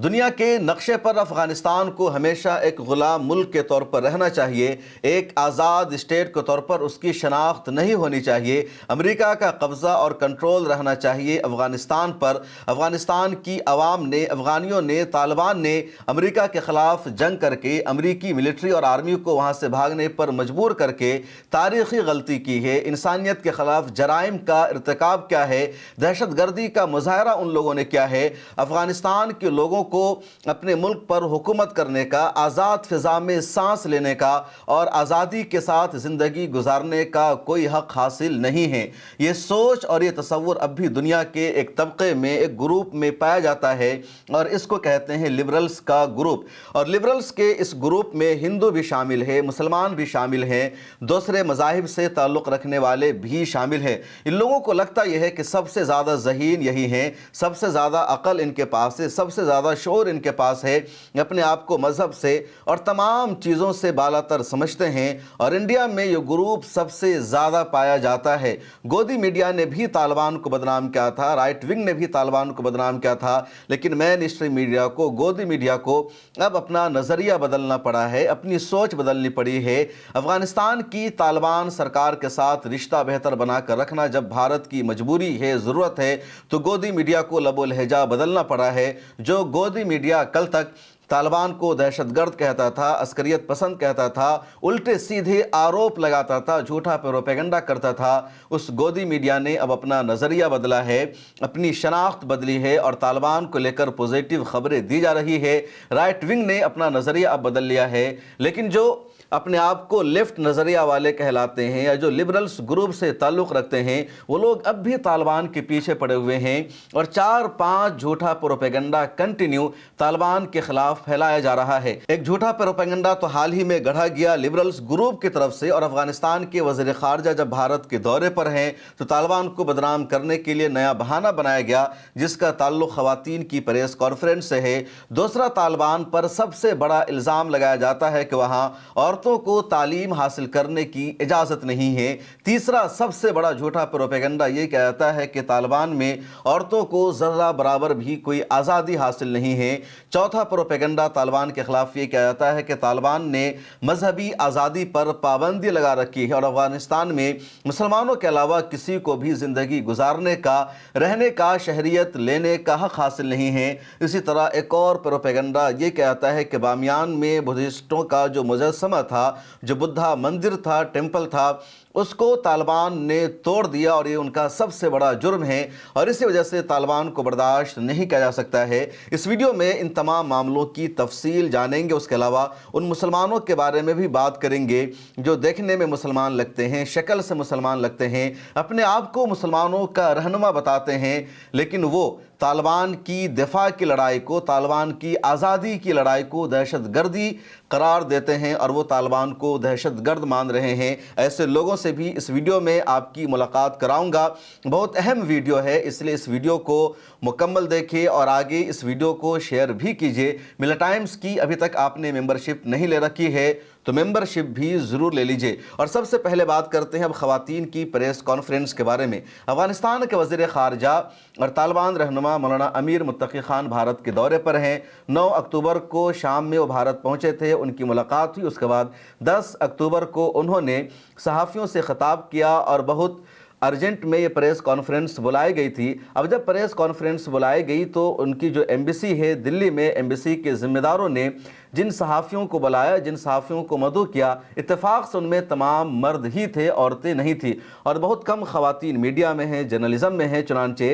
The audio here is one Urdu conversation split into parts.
دنیا کے نقشے پر افغانستان کو ہمیشہ ایک غلام ملک کے طور پر رہنا چاہیے، ایک آزاد اسٹیٹ کے طور پر اس کی شناخت نہیں ہونی چاہیے، امریکہ کا قبضہ اور کنٹرول رہنا چاہیے افغانستان پر۔ افغانستان کی عوام نے، افغانیوں نے، طالبان نے امریکہ کے خلاف جنگ کر کے امریکی ملٹری اور آرمی کو وہاں سے بھاگنے پر مجبور کر کے تاریخی غلطی کی ہے۔ انسانیت کے خلاف جرائم کا ارتکاب کیا ہے، دہشت گردی کا مظاہرہ ان لوگوں نے کیا ہے۔ افغانستان کے لوگوں کو اپنے ملک پر حکومت کرنے کا، آزاد فضا میں سانس لینے کا اور آزادی کے ساتھ زندگی گزارنے کا کوئی حق حاصل نہیں ہے۔ یہ سوچ اور یہ تصور اب بھی دنیا کے ایک طبقے میں، ایک گروپ میں پایا جاتا ہے اور اس کو کہتے ہیں لبرلز کا گروپ۔ اور لبرلز کے اس گروپ میں ہندو بھی شامل ہے، مسلمان بھی شامل ہیں، دوسرے مذاہب سے تعلق رکھنے والے بھی شامل ہیں۔ ان لوگوں کو لگتا یہ ہے کہ سب سے زیادہ ذہین یہی ہیں، سب سے زیادہ عقل ان کے پاس ہے، سب سے زیادہ شعور ان کے پاس ہے، اپنے آپ کو مذہب سے اور تمام چیزوں سے بالا تر سمجھتے ہیں۔ اور انڈیا میں یہ گروپ سب سے زیادہ پایا جاتا ہے۔ گودی میڈیا نے بھی طالبان کو بدنام کیا تھا، رائٹ ونگ نے بھی طالبان کو بدنام کیا تھا، لیکن مین اسٹریم میڈیا کو، گودی میڈیا کو اب اپنا نظریہ بدلنا پڑا ہے، اپنی سوچ بدلنی پڑی ہے۔ افغانستان کی طالبان سرکار کے ساتھ رشتہ بہتر بنا کر رکھنا جب بھارت کی مجبوری ہے، ضرورت ہے، تو گودی میڈیا کو لب و لہجہ بدلنا پڑا ہے۔ جو گودی میڈیا کل تک طالبان کو دہشت گرد کہتا تھا، عسکریت پسند کہتا تھا، الٹے سیدھے آروپ لگاتا تھا، جھوٹا پروپیگنڈا کرتا تھا، اس گودی میڈیا نے اب اپنا نظریہ بدلا ہے، اپنی شناخت بدلی ہے اور طالبان کو لے کر پوزیٹیو خبریں دی جا رہی ہے۔ رائٹ ونگ نے اپنا نظریہ اب بدل لیا ہے، لیکن جو اپنے آپ کو لیفٹ نظریہ والے کہلاتے ہیں یا جو لبرلز گروپ سے تعلق رکھتے ہیں، وہ لوگ اب بھی طالبان کے پیچھے پڑے ہوئے ہیں اور 4-5 جھوٹا پروپیگنڈا کنٹینیو طالبان کے خلاف پھیلایا جا رہا ہے۔ ایک جھوٹا پروپیگنڈا تو حال ہی میں گڑھا گیا لبرلز گروپ کی طرف سے، اور افغانستان کے وزیر خارجہ جب بھارت کے دورے پر ہیں تو طالبان کو بدنام کرنے کے لیے نیا بہانہ بنایا گیا جس کا تعلق خواتین کی پریس کانفرنس سے ہے۔ دوسرا، طالبان پر سب سے بڑا الزام لگایا جاتا ہے کہ وہاں عورتوں کو تعلیم حاصل کرنے کی اجازت نہیں ہے۔ تیسرا سب سے بڑا جھوٹا پروپیگنڈا یہ کہا جاتا ہے کہ طالبان میں عورتوں کو ذرہ برابر بھی کوئی آزادی حاصل نہیں ہے۔ چوتھا پروپیگنڈا طالبان کے خلاف یہ کہا جاتا ہے کہ طالبان نے مذہبی آزادی پر پابندی لگا رکھی ہے اور افغانستان میں مسلمانوں کے علاوہ کسی کو بھی زندگی گزارنے کا، رہنے کا، شہریت لینے کا حق حاصل نہیں ہے۔ اسی طرح ایک اور پروپیگنڈا یہ کہتا ہے کہ بامیان میں بدھسٹوں کا جو مجسمہ تھا، جو بدھا مندر تھا، ٹیمپل تھا، اس کو طالبان نے توڑ دیا اور یہ ان کا سب سے بڑا جرم ہے اور اسی وجہ سے طالبان کو برداشت نہیں کیا جا سکتا ہے۔ اس ویڈیو میں ان تمام معاملوں کی تفصیل جانیں گے، اس کے علاوہ ان مسلمانوں کے بارے میں بھی بات کریں گے جو دیکھنے میں مسلمان لگتے ہیں، شکل سے مسلمان لگتے ہیں، اپنے آپ کو مسلمانوں کا رہنما بتاتے ہیں، لیکن وہ طالبان کی دفاع کی لڑائی کو، طالبان کی آزادی کی لڑائی کو دہشت گردی قرار دیتے ہیں اور وہ طالبان کو دہشت گرد مان رہے ہیں۔ ایسے لوگوں سے بھی اس ویڈیو میں آپ کی ملاقات کراؤں گا۔ بہت اہم ویڈیو ہے، اس لیے اس ویڈیو کو مکمل دیکھیں اور آگے اس ویڈیو کو شیئر بھی کیجئے۔ ملا ٹائمز کی ابھی تک آپ نے ممبرشپ نہیں لے رکھی ہے تو ممبرشپ بھی ضرور لے لیجئے۔ اور سب سے پہلے بات کرتے ہیں اب خواتین کی پریس کانفرنس کے بارے میں۔ افغانستان کے وزیر خارجہ اور طالبان رہنما مولانا امیر متقی خان بھارت کے دورے پر ہیں۔ 9 اکتوبر کو شام میں وہ بھارت پہنچے تھے، ان کی ملاقات ہوئی، اس کے بعد 10 اکتوبر کو انہوں نے صحافیوں سے خطاب کیا اور بہت ارجنٹ میں یہ پریس کانفرنس بلائی گئی تھی۔ اب جب پریس کانفرنس بلائی گئی تو ان کی جو ایمبیسی ہے دلی میں، ایمبیسی کے ذمہ داروں نے جن صحافیوں کو بلایا، جن صحافیوں کو مدعو کیا، اتفاق سے ان میں تمام مرد ہی تھے، عورتیں نہیں تھیں اور بہت کم خواتین میڈیا میں ہیں، جرنلزم میں ہیں۔ چنانچہ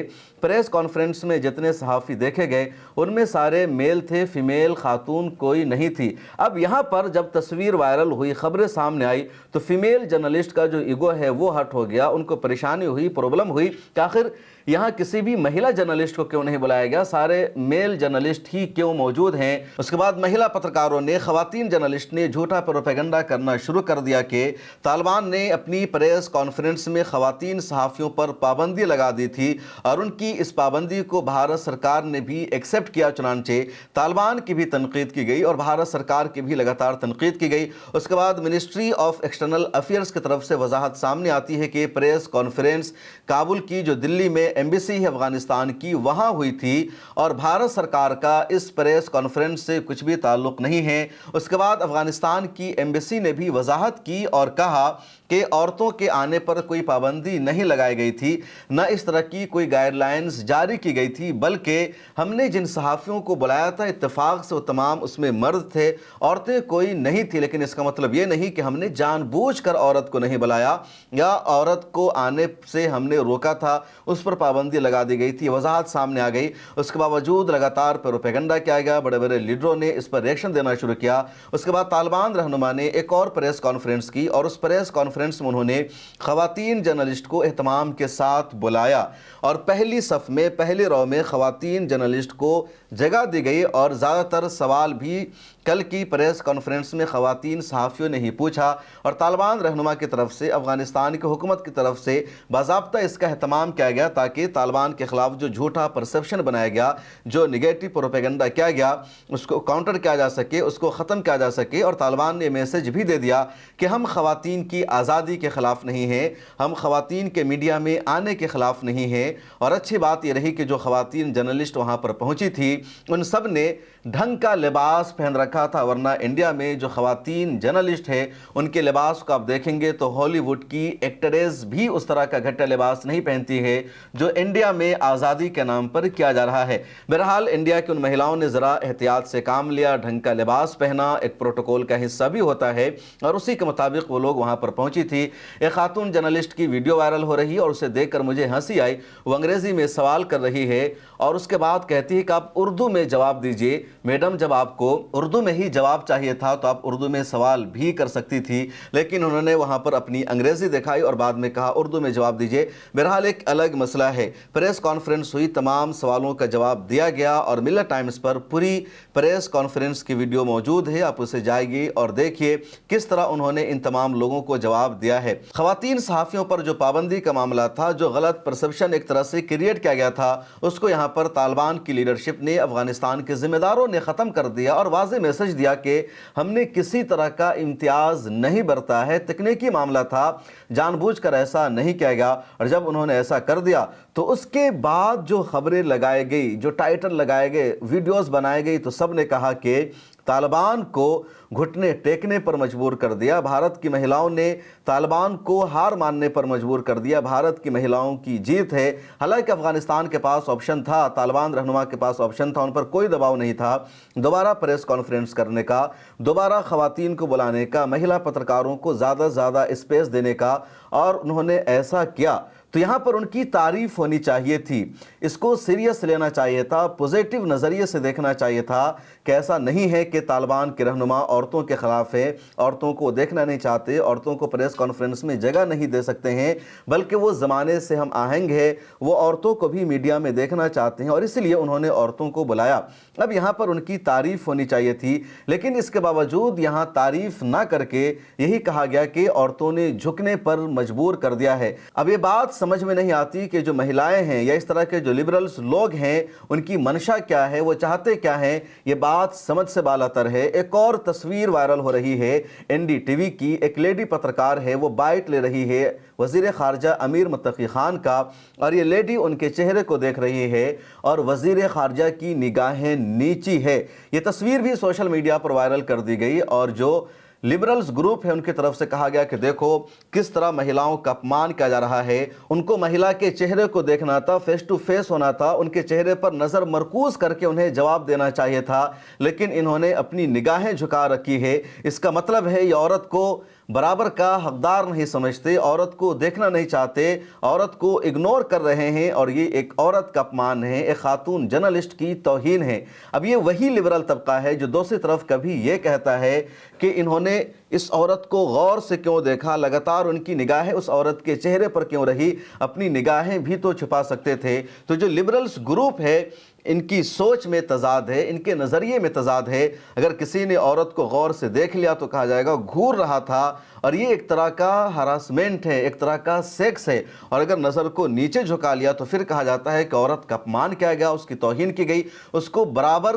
پریس کانفرنس میں جتنے صحافی دیکھے گئے ان میں سارے میل تھے، فیمیل خاتون کوئی نہیں تھی۔ اب یہاں پر جب تصویر وائرل ہوئی، خبریں سامنے آئی تو فیمیل جرنلسٹ کا جو ایگو ہے وہ ہٹ ہو گیا، ان کو پریشانی ہوئی، پرابلم ہوئی کہ آخر یہاں کسی بھی مہیلا جرنلسٹ کو کیوں نہیں بلایا گیا، سارے میل جرنلسٹ ہی کیوں موجود ہیں۔ اس کے بعد مہیلا پترکاروں نے، خواتین جرنلسٹ نے جھوٹا پروپیگنڈا کرنا شروع کر دیا کہ طالبان نے اپنی پریس کانفرنس میں خواتین صحافیوں پر پابندی لگا دی تھی اور ان کی اس پابندی کو بھارت سرکار نے بھی ایکسیپٹ کیا۔ چنانچہ طالبان کی بھی تنقید کی گئی اور بھارت سرکار کی بھی لگاتار تنقید کی گئی۔ اس کے بعد منسٹری آف ایکسٹرنل افیئرز کی طرف سے وضاحت سامنے آتی ہے کہ پریس کانفرنس کابل کی جو دلی میں ایمبیسی افغانستان کی وہاں ہوئی تھی اور بھارت سرکار کا اس پریس کانفرنس سے کچھ بھی تعلق نہیں ہے۔ اس کے بعد افغانستان کی ایمبیسی نے بھی وضاحت کی اور کہا کہ عورتوں کے آنے پر کوئی پابندی نہیں لگائی گئی تھی، نہ اس طرح کی کوئی گائیڈ لائنز جاری کی گئی تھی، بلکہ ہم نے جن صحافیوں کو بلایا تھا اتفاق سے وہ تمام اس میں مرد تھے، عورتیں کوئی نہیں تھی، لیکن اس کا مطلب یہ نہیں کہ ہم نے جان بوجھ کر عورت کو نہیں بلایا یا عورت کو آنے سے ہم نے روکا تھا، اس پر پابندی لگا دی گئی تھی۔ وضاحت سامنے آ گئی۔ اس کے باوجود لگاتار پروپیگنڈا کیا گیا، بڑے بڑے لیڈروں نے اس پر ریئیکشن دینا شروع کیا۔ اس کے بعد طالبان رہنما نے ایک اور پریس کانفرنس کی اور اس پریس کانفرنس میں انہوں نے خواتین جرنلسٹ کو اہتمام کے ساتھ بلایا اور پہلی صف میں پہلی رو میں خواتین جرنلسٹ کو جگہ دی گئی اور زیادہ تر سوال بھی کل کی پریس کانفرنس میں خواتین صحافیوں نے ہی پوچھا اور طالبان رہنما کی طرف سے افغانستان کی حکومت کی طرف سے باضابطہ اس کا اہتمام کیا گیا تاکہ طالبان کے خلاف جو جھوٹا پرسپشن بنایا گیا، جو نگیٹو پروپیگنڈا کیا گیا، اس کو کاؤنٹر کیا جا سکے، اس کو ختم کیا جا سکے۔ اور طالبان نے میسج بھی دے دیا کہ ہم خواتین کی آزادی کے خلاف نہیں ہیں، ہم خواتین کے میڈیا میں آنے کے خلاف نہیں ہیں۔ اور اچھی بات یہ رہی کہ جو خواتین جرنلسٹ وہاں پر پہنچی تھی ان سب نے ڈھنگ کا لباس پہن رکھا تھا، ورنہ انڈیا میں جو خواتین جرنلسٹ ہے ان کے لباس کو آپ دیکھیں گے تو ہالی ووڈ کی ایکٹریس بھی اس طرح کا گھٹا لباس نہیں پہنتی ہے جو انڈیا میں آزادی کے نام پر کیا جا رہا ہے۔ بہرحال انڈیا کی ان مہیلاؤں نے ذرا احتیاط سے کام لیا، ڈھنگ کا لباس پہنا، ایک پروٹوکول کا حصہ بھی ہوتا ہے اور اسی کے مطابق وہ لوگ وہاں پر پہنچی تھی۔ ایک خاتون جرنلسٹ کی ویڈیو وائرل ہو رہی اور اسے دیکھ کر مجھے ہنسی آئی۔ وہ انگریزی میں سوال کر رہی ہے اور اس کے بعد کہتی ہے کہ آپ اردو میں جواب دیجئے۔ میڈم، جب آپ کو اردو میں ہی جواب چاہیے تھا تو آپ اردو میں سوال بھی کر سکتی تھی، لیکن انہوں نے وہاں پر اپنی انگریزی دکھائی اور بعد میں کہا اردو میں جواب دیجئے۔ بہرحال ایک الگ مسئلہ ہے۔ پریس کانفرنس ہوئی، تمام سوالوں کا جواب دیا گیا اور ملت ٹائمز پر پوری پریس کانفرنس کی ویڈیو موجود ہے، آپ اسے جائیے اور دیکھیے کس طرح انہوں نے ان تمام لوگوں کو جواب دیا ہے۔ خواتین صحافیوں پر جو پابندی کا معاملہ تھا، جو غلط پرسپشن ایک طرح سے کریٹ کیا گیا تھا، اس کو یہاں پر طالبان کی لیڈرشپ نے، افغانستان کے ذمہ داروں نے ختم کر دیا اور واضح میسج دیا کہ ہم نے کسی طرح کا امتیاز نہیں برتا ہے، تکنیکی معاملہ تھا، جان بوجھ کر ایسا نہیں کیا گیا۔ اور جب انہوں نے ایسا کر دیا تو اس کے بعد جو خبریں لگائے گئی، جو ٹائٹل لگائے گئے، ویڈیوز بنائے گئی، تو سب نے کہا کہ طالبان کو گھٹنے ٹیکنے پر مجبور کر دیا، بھارت کی مہیلاؤں نے طالبان کو ہار ماننے پر مجبور کر دیا، بھارت کی مہیلاؤں کی جیت ہے۔ حالانکہ افغانستان کے پاس آپشن تھا، طالبان رہنما کے پاس آپشن تھا، ان پر کوئی دباؤ نہیں تھا دوبارہ پریس کانفرنس کرنے کا، دوبارہ خواتین کو بلانے کا، مہیلا پترکاروں کو زیادہ زیادہ اسپیس دینے کا، اور انہوں نے ایسا کیا تو یہاں پر ان کی تعریف ہونی چاہیے تھی، اس کو سیریس لینا چاہیے تھا، پوزیٹیو نظریے سے دیکھنا چاہیے تھا کہ ایسا نہیں ہے کہ طالبان کے رہنما عورتوں کے خلاف ہے، عورتوں کو دیکھنا نہیں چاہتے، عورتوں کو پریس کانفرنس میں جگہ نہیں دے سکتے ہیں، بلکہ وہ زمانے سے ہم آہنگ ہے، وہ عورتوں کو بھی میڈیا میں دیکھنا چاہتے ہیں اور اس لیے انہوں نے عورتوں کو بلایا۔ اب یہاں پر ان کی تعریف ہونی چاہیے تھی، لیکن اس کے باوجود یہاں تعریف نہ کر کے یہی کہا گیا کہ عورتوں نے جھکنے پر مجبور کر دیا ہے۔ اب یہ بات سمجھ میں نہیں آتی کہ جو مہلائیں ہیں یا اس طرح کے جو لبرلز لوگ ہیں ان کی منشا کیا ہے، وہ چاہتے کیا ہیں، یہ بات سمجھ سے بالاتر ہے۔ ایک اور تصویر وائرل ہو رہی ہے این ڈی ٹی وی کی، ایک لیڈی پترکار ہے، وہ بائٹ لے رہی ہے وزیر خارجہ امیر متقی خان کا، اور یہ لیڈی ان کے چہرے کو دیکھ رہی ہے اور وزیر خارجہ کی نگاہیں نیچی ہے۔ یہ تصویر بھی سوشل میڈیا پر وائرل کر دی گئی اور جو لبرلز گروپ ہے ان کی طرف سے کہا گیا کہ دیکھو کس طرح مہیلاؤں کا اپمان کیا جا رہا ہے، ان کو مہیلا کے چہرے کو دیکھنا تھا، فیس ٹو فیس ہونا تھا، ان کے چہرے پر نظر مرکوز کر کے انہیں جواب دینا چاہیے تھا، لیکن انہوں نے اپنی نگاہیں جھکا رکھی ہے۔ اس کا مطلب ہے یہ عورت کو برابر کا حقدار نہیں سمجھتے، عورت کو دیکھنا نہیں چاہتے، عورت کو اگنور کر رہے ہیں، اور یہ ایک عورت کا اپمان ہے، ایک خاتون جرنلسٹ کی توہین ہے۔ اب یہ وہی لبرل طبقہ ہے جو دوسری طرف کبھی یہ کہتا ہے کہ انہوں نے اس عورت کو غور سے کیوں دیکھا، لگاتار ان کی نگاہیں اس عورت کے چہرے پر کیوں رہی، اپنی نگاہیں بھی تو چھپا سکتے تھے۔ تو جو لبرلز گروپ ہے ان کی سوچ میں تضاد ہے، ان کے نظریے میں تضاد ہے۔ اگر کسی نے عورت کو غور سے دیکھ لیا تو کہا جائے گا گھور رہا تھا، اور یہ ایک طرح کا ہراسمنٹ ہے، ایک طرح کا سیکس ہے۔ اور اگر نظر کو نیچے جھکا لیا تو پھر کہا جاتا ہے کہ عورت کا اپمان کیا گیا، اس کی توہین کی گئی، اس کو برابر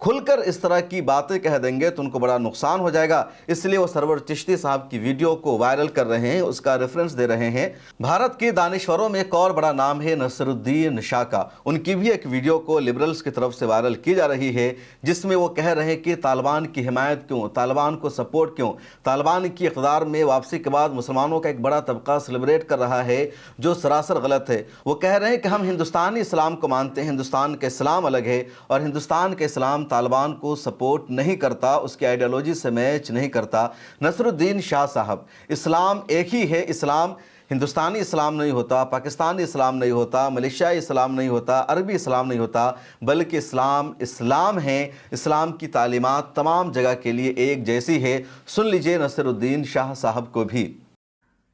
کھل کر اس طرح کی باتیں کہہ دیں گے تو ان کو بڑا نقصان ہو جائے گا، اس لیے وہ سرور چشتی صاحب کی ویڈیو کو وائرل کر رہے ہیں، اس کا ریفرنس دے رہے ہیں۔ بھارت کے دانشوروں میں ایک اور بڑا نام ہے نصر الدین شاہ کا، ان کی بھی ایک ویڈیو کو لبرلز کی طرف سے وائرل کی جا رہی ہے، جس میں وہ کہہ رہے ہیں کہ طالبان کی حمایت کیوں، طالبان کو سپورٹ کیوں، طالبان کی اقتدار میں واپسی کے بعد مسلمانوں کا ایک بڑا طبقہ سیلیبریٹ کر رہا ہے، جو سراسر غلط ہے۔ وہ کہہ رہے ہیں کہ ہم ہندوستانی اسلام کو مانتے ہیں، ہندوستان کا اسلام الگ ہے، اور ہندوستان کا اسلام طالبان کو سپورٹ نہیں کرتا، اس کی آئیڈیالوجی سے میچ نہیں کرتا۔ نصر الدین شاہ صاحب، اسلام ایک ہی ہے، اسلام ہندوستانی اسلام نہیں ہوتا، پاکستانی اسلام نہیں ہوتا، ملیشیائی اسلام نہیں ہوتا، عربی اسلام نہیں ہوتا، بلکہ اسلام اسلام ہے۔ اسلام کی تعلیمات تمام جگہ کے لیے ایک جیسی ہے۔ سن لیجئے نصر الدین شاہ صاحب کو بھی۔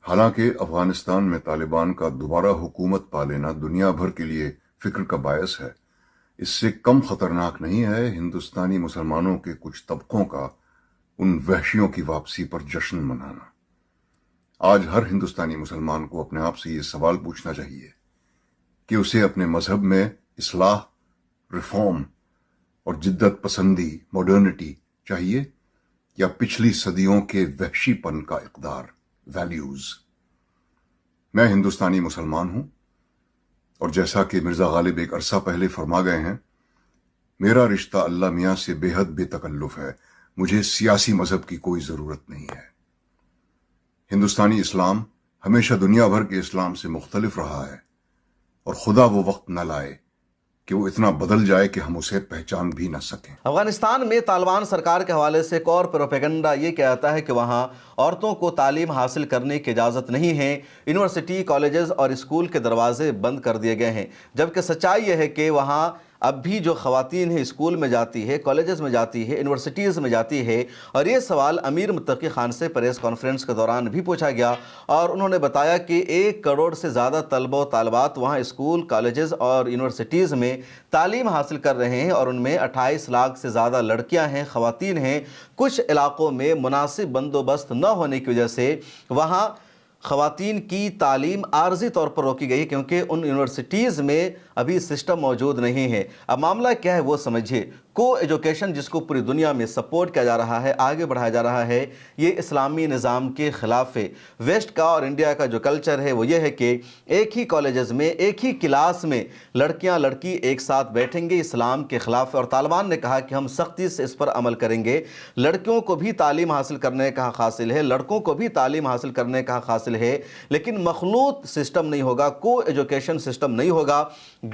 حالانکہ افغانستان میں طالبان کا دوبارہ حکومت پا لینا دنیا بھر کے لیے فکر کا باعث ہے، اس سے کم خطرناک نہیں ہے ہندوستانی مسلمانوں کے کچھ طبقوں کا ان وحشیوں کی واپسی پر جشن منانا۔ آج ہر ہندوستانی مسلمان کو اپنے آپ سے یہ سوال پوچھنا چاہیے کہ اسے اپنے مذہب میں اصلاح، ریفارم اور جدت پسندی، ماڈرنٹی چاہیے، یا پچھلی صدیوں کے وحشی پن کا اقدار، ویلیوز۔ میں ہندوستانی مسلمان ہوں، اور جیسا کہ مرزا غالب ایک عرصہ پہلے فرما گئے ہیں، میرا رشتہ اللہ میاں سے بے حد بے تکلف ہے، مجھے سیاسی مذہب کی کوئی ضرورت نہیں ہے۔ ہندوستانی اسلام ہمیشہ دنیا بھر کے اسلام سے مختلف رہا ہے، اور خدا وہ وقت نہ لائے کہ وہ اتنا بدل جائے کہ ہم اسے پہچان بھی نہ سکیں۔ افغانستان میں طالبان سرکار کے حوالے سے ایک اور پروپیگنڈا یہ کہتا ہے کہ وہاں عورتوں کو تعلیم حاصل کرنے کی اجازت نہیں ہے، یونیورسٹی، کالجز اور اسکول کے دروازے بند کر دیے گئے ہیں، جبکہ سچائی یہ ہے کہ وہاں اب بھی جو خواتین ہیں اسکول میں جاتی ہے، کالجز میں جاتی ہے، یونیورسٹیز میں جاتی ہے۔ اور یہ سوال امیر متقی خان سے پریس کانفرنس کے دوران بھی پوچھا گیا، اور انہوں نے بتایا کہ 1 کروڑ سے زیادہ طلبہ و طالبات وہاں اسکول، کالجز اور یونیورسٹیز میں تعلیم حاصل کر رہے ہیں، اور ان میں 28 لاکھ سے زیادہ لڑکیاں ہیں، خواتین ہیں۔ کچھ علاقوں میں مناسب بندوبست نہ ہونے کی وجہ سے وہاں خواتین کی تعلیم عارضی طور پر روکی گئی، کیونکہ ان یونیورسٹیز میں ابھی سسٹم موجود نہیں ہے۔ اب معاملہ کیا ہے وہ سمجھیے۔ کو ایجوکیشن جس کو پوری دنیا میں سپورٹ کیا جا رہا ہے، آگے بڑھایا جا رہا ہے، یہ اسلامی نظام کے خلاف ہے۔ ویسٹ کا اور انڈیا کا جو کلچر ہے وہ یہ ہے کہ ایک ہی کالجز میں، ایک ہی کلاس میں لڑکیاں لڑکی ایک ساتھ بیٹھیں گے، اسلام کے خلاف ہے۔ اور طالبان نے کہا کہ ہم سختی سے اس پر عمل کریں گے، لڑکیوں کو بھی تعلیم حاصل کرنے کا حق حاصل ہے، لڑکوں کو بھی تعلیم حاصل کرنے کا حق حاصل ہے، لیکن مخلوط سسٹم نہیں ہوگا، کو ایجوکیشن سسٹم نہیں ہوگا۔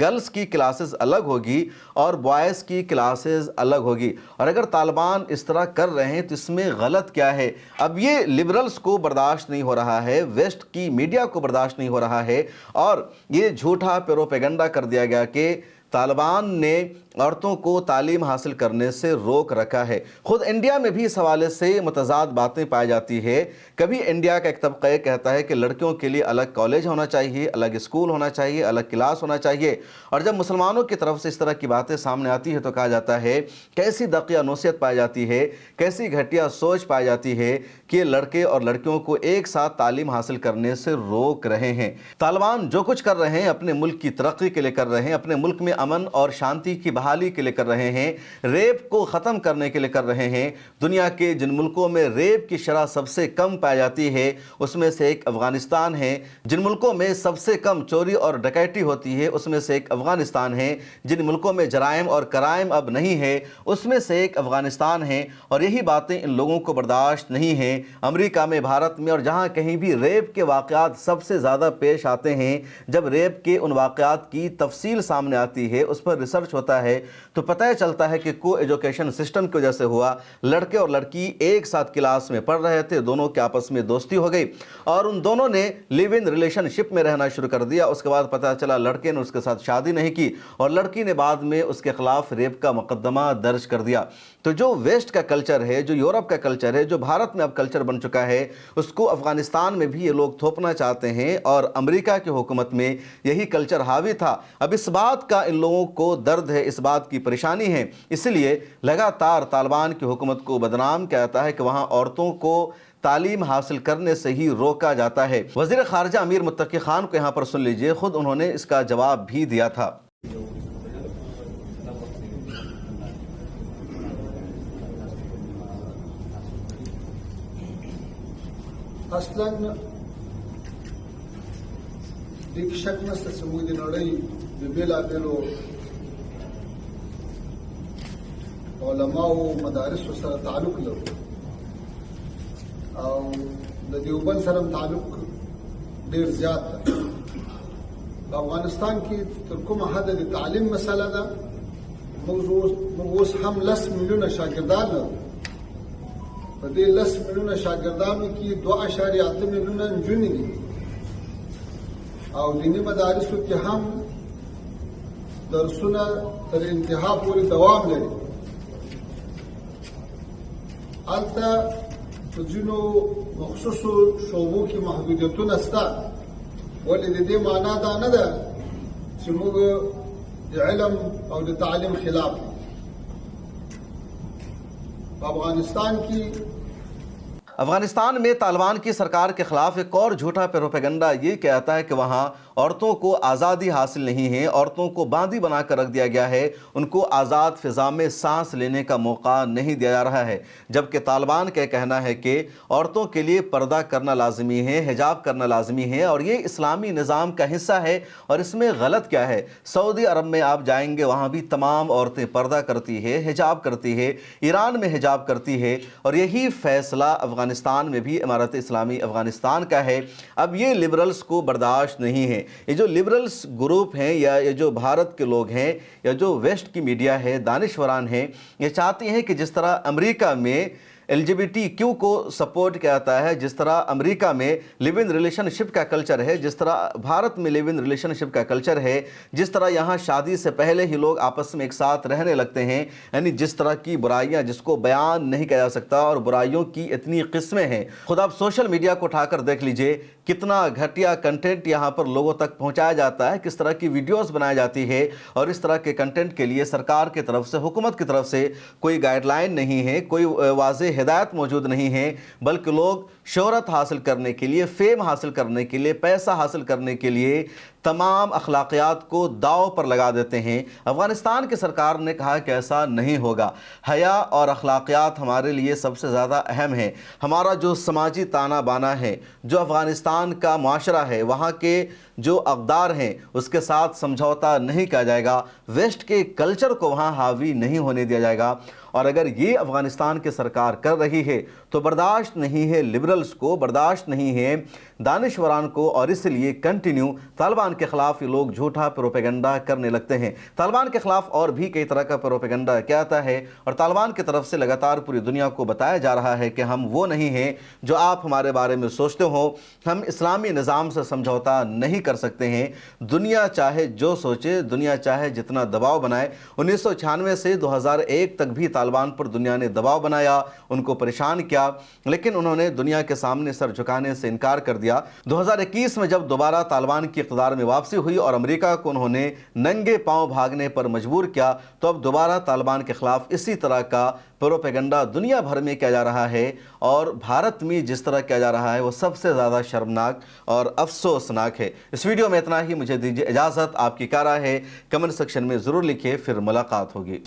گرلز کی کلاسز الگ ہوگی اور بوائز کی کلاسز الگ ہوگی۔ اور اگر طالبان اس طرح کر رہے ہیں تو اس میں غلط کیا ہے؟ اب یہ لبرلز کو برداشت نہیں ہو رہا ہے، ویسٹ کی میڈیا کو برداشت نہیں ہو رہا ہے، اور یہ جھوٹا پروپیگنڈا کر دیا گیا کہ طالبان نے عورتوں کو تعلیم حاصل کرنے سے روک رکھا ہے۔ خود انڈیا میں بھی اس حوالے سے متضاد باتیں پائی جاتی ہے۔ کبھی انڈیا کا ایک طبقہ یہ کہتا ہے کہ لڑکیوں کے لیے الگ کالج ہونا چاہیے، الگ اسکول ہونا چاہیے، الگ کلاس ہونا چاہیے، اور جب مسلمانوں کی طرف سے اس طرح کی باتیں سامنے آتی ہے تو کہا جاتا ہے کیسی دقیانوسیت پائی جاتی ہے، کیسی گھٹیا سوچ پائی جاتی ہے کہ لڑکے اور لڑکیوں کو ایک ساتھ تعلیم حاصل کرنے سے روک رہے ہیں۔ طالبان جو کچھ کر رہے ہیں اپنے ملک کی ترقی کے لیے کر رہے ہیں، اپنے ملک میں امن اور شانتی کی بحالی کے لیے کر رہے ہیں، ریپ کو ختم کرنے کے لیے کر رہے ہیں۔ دنیا کے جن ملکوں میں ریپ کی شرح سب سے کم پائی جاتی ہے اس میں سے ایک افغانستان ہے۔ جن ملکوں میں سب سے کم چوری اور ڈکیتی ہوتی ہے اس میں سے ایک افغانستان ہے۔ جن ملکوں میں جرائم اور کرائم اب نہیں ہے اس میں سے ایک افغانستان ہے، اور یہی باتیں ان لوگوں کو برداشت نہیں ہیں۔ امریکہ میں، بھارت میں، اور جہاں کہیں بھی ریپ کے واقعات سب سے زیادہ پیش آتے ہیں، جب ریپ کے ان واقعات کی تفصیل سامنے آتی ہے، اس پر ریسرچ ہوتا ہے، تو پتہ چلتا ہے کہ کو ایجوکیشن سسٹم کی وجہ سے ہوا۔ لڑکے اور لڑکی ایک ساتھ کلاس میں پڑھ رہے تھے، دونوں کے آپس میں دوستی ہو گئی اور ان دونوں نے لیو ان ریلیشن شپ میں رہنا شروع کر دیا۔ اس کے بعد پتہ چلا لڑکے نے اس کے ساتھ شادی نہیں کی اور لڑکی نے بعد میں اس کے خلاف ریپ کا مقدمہ درج کر دیا۔ تو جو ویسٹ کا کلچر ہے، جو یورپ کا کلچر ہے، جو بھارت میں اب کلچر بن چکا ہے، اس کو افغانستان میں بھی یہ لوگ تھوپنا چاہتے ہیں، اور امریکہ کی حکومت میں یہی کلچر حاوی تھا۔ اب اس بات کا ان لوگوں کو درد ہے، اس بات کی پریشانی ہے، اس لیے لگاتار طالبان کی حکومت کو بدنام کیا جاتا ہے کہ وہاں عورتوں کو تعلیم حاصل کرنے سے ہی روکا جاتا ہے۔ وزیر خارجہ امیر متقی خان کو یہاں پر سن لیجئے، خود انہوں نے اس کا جواب بھی دیا تھا۔ اصلا دې شک نشته چې موږ د نړۍ د بېلابېلو علماو مدارسو سره تعلق لرو او د دیوبند سره تعلق ډېر زیات دی. په افغانستان کې تر کومه حده د تعلیم مسله ده. موږ اوس هم 10 میلیونه شاګردان لرو. په دې 10 میلیونه شاګردانو کې 2.8 میلیونه نجونې دي او دیني مدارسو کې هم درسونه تر انتها پورې دوام لري. هلته په ځینو مخصوصو شعبو کې محدودیتونه شته، ولې د دې معنا دا نه ده چې موږ د علم او د تعلیم خلاف یو. په افغانستان کې افغانستان میں طالبان کی سرکار کے خلاف ایک اور جھوٹا پروپیگنڈا یہ کہتا ہے کہ وہاں عورتوں کو آزادی حاصل نہیں ہے، عورتوں کو باندی بنا کر رکھ دیا گیا ہے، ان کو آزاد فضا میں سانس لینے کا موقع نہیں دیا جا رہا ہے. جبکہ طالبان کا کہنا ہے کہ عورتوں کے لیے پردہ کرنا لازمی ہے، حجاب کرنا لازمی ہے اور یہ اسلامی نظام کا حصہ ہے. اور اس میں غلط کیا ہے؟ سعودی عرب میں آپ جائیں گے وہاں بھی تمام عورتیں پردہ کرتی ہے، حجاب کرتی ہے، ایران میں حجاب کرتی ہے اور یہی فیصلہ افغانستان میں بھی امارت اسلامی افغانستان کا ہے. اب یہ لبرلز کو برداشت نہیں ہے. یہ جو لبرلز گروپ ہیں یا یہ جو بھارت کے لوگ ہیں یا جو ویسٹ کی میڈیا ہے، دانشوران ہیں، یہ چاہتے ہیں کہ جس طرح امریکہ میں LGBTQ کو سپورٹ کیا جاتا ہے، جس طرح امریکہ میں لیو ان ریلیشن شپ کا کلچر ہے، جس طرح بھارت میں لیو ان ریلیشن شپ کا کلچر ہے، جس طرح یہاں شادی سے پہلے ہی لوگ آپس میں ایک ساتھ رہنے لگتے ہیں، یعنی جس طرح کی برائیاں جس کو بیان نہیں کیا جا سکتا اور برائیوں کی اتنی قسمیں ہیں. خود آپ سوشل میڈیا کو اٹھا کر دیکھ لیجئے کتنا گھٹیا کنٹینٹ یہاں پر لوگوں تک پہنچایا جاتا ہے، کس طرح کی ویڈیوز بنائی جاتی ہے اور اس طرح کے کنٹینٹ کے لیے سرکار کی طرف سے، حکومت کی طرف سے کوئی گائیڈ لائن نہیں ہے، کوئی واضح ہدایت موجود نہیں ہے، بلکہ لوگ شہرت حاصل کرنے کے لیے، فیم حاصل کرنے کے لیے، پیسہ حاصل کرنے کے لیے تمام اخلاقیات کو داؤ پر لگا دیتے ہیں. افغانستان کی سرکار نے کہا کہ ایسا نہیں ہوگا. حیا اور اخلاقیات ہمارے لیے سب سے زیادہ اہم ہیں. ہمارا جو سماجی تانا بانا ہے، جو افغانستان کا معاشرہ ہے، وہاں کے جو اقدار ہیں اس کے ساتھ سمجھوتا نہیں کیا جائے گا. ویسٹ کے کلچر کو وہاں حاوی نہیں ہونے دیا جائے گا. اور اگر یہ افغانستان کی سرکار کر رہی ہے تو برداشت نہیں ہے لبرلز کو، برداشت نہیں ہے دانشوران کو، اور اس لیے کنٹینیو طالبان کے خلاف یہ لوگ جھوٹا پروپیگنڈا کرنے لگتے ہیں. طالبان کے خلاف اور بھی کئی طرح کا پروپیگنڈا کیا جاتا ہے اور طالبان کی طرف سے لگاتار پوری دنیا کو بتایا جا رہا ہے کہ ہم وہ نہیں ہیں جو آپ ہمارے بارے میں سوچتے ہو، ہم اسلامی نظام سے سمجھوتا نہیں کر سکتے ہیں. دنیا چاہے جو سوچے، دنیا چاہے جتنا دباؤ بنائے. 1996 سے 2001 تک بھی طالبان پر دنیا نے دباؤ بنایا، ان کو پریشان کیا، لیکن انہوں نے دنیا کے سامنے سر جھکانے سے انکار کر دیا. 2021 میں جب دوبارہ طالبان کی اقتدار میں واپسی ہوئی اور امریکہ کو انہوں نے ننگے پاؤں بھاگنے پر مجبور کیا، تو اب دوبارہ طالبان کے خلاف اسی طرح کا پروپیگنڈا دنیا بھر میں کیا جا رہا ہے. اور بھارت میں جس طرح کیا جا رہا ہے وہ سب سے زیادہ شرمناک اور افسوسناک ہے. اس ویڈیو میں اتنا ہی. مجھے دیجیے اجازت. آپ کی کیا رائے ہے کمنٹ سیکشن میں ضرور لکھیے. پھر ملاقات ہوگی.